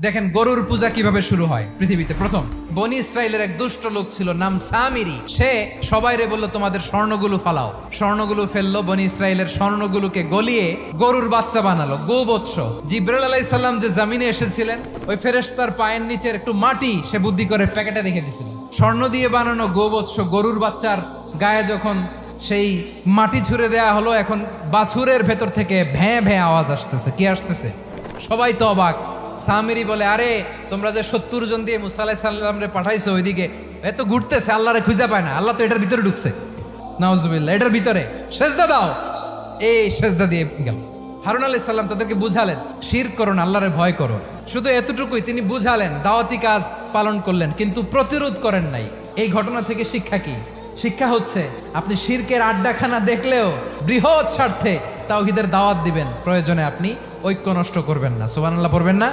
দেখেন গরুর পূজা কিভাবে শুরু হয় পৃথিবীতে প্রথম। বনি ইসরায়েলের এক দুষ্ট লোক ছিল, নাম সামিরি। সে সবাইরে বললো তোমাদের স্বর্ণগুলো ফালাও। স্বর্ণগুলো ফেললো, বনি ইসরায়েলের স্বর্ণগুলোকে গলিয়ে গরুর বাচ্চা বানালো, গোবৎস। জিব্রাইল আলাইহিস সালাম যে জমিনে এসেছিলেন, ওই ফেরেশতার পায়ের নিচের একটু মাটি সে বুদ্ধি করে প্যাকেটে রেখে দিছিল। স্বর্ণ দিয়ে বানানো গোবৎস গরুর বাচ্চার গায়ে যখন সেই মাটি ছুঁড়ে দেয়া হলো, এখন বাছুরের ভেতর থেকে ভ্যাঁ ভ্যাঁ আওয়াজ আসতেছে। কি আসতেছে? সবাই তো অবাক। সামিরি বলে, আরে তোমরা যে 70 জন দিয়ে মুসা আলাইহিস সালাম রে পাঠাইছো, ওইদিকে এত ঘুরতেছে, আল্লাহরে খুঁজে পায় না। আল্লাহ তো এটার ভিতরে ঢুকছে, নাউজুবিল্লাহ। এটার ভিতরে সেজদা দাও। এই সেজদা দিয়ে গেল। হারুন আলাইহিস সালাম তাদেরকে বুঝালেন, শিরক করো না, আল্লাহরে ভয় করো। শুধু এতটুকুই তিনি বুঝালেন, দাওয়াতি কাজ পালন করলেন, কিন্তু প্রতিরোধ করেন নাই। এই ঘটনা থেকে শিক্ষা কি? শিক্ষা হচ্ছে, আপনি শিরকের আড্ডাখানা দেখলেও বৃহৎ স্বার্থে তাওহীদের দাওয়াত দিবেন, প্রয়োজনে আপনি ঐক্য নষ্ট করবেন না। সুবহানাল্লাহ পড়বেন না?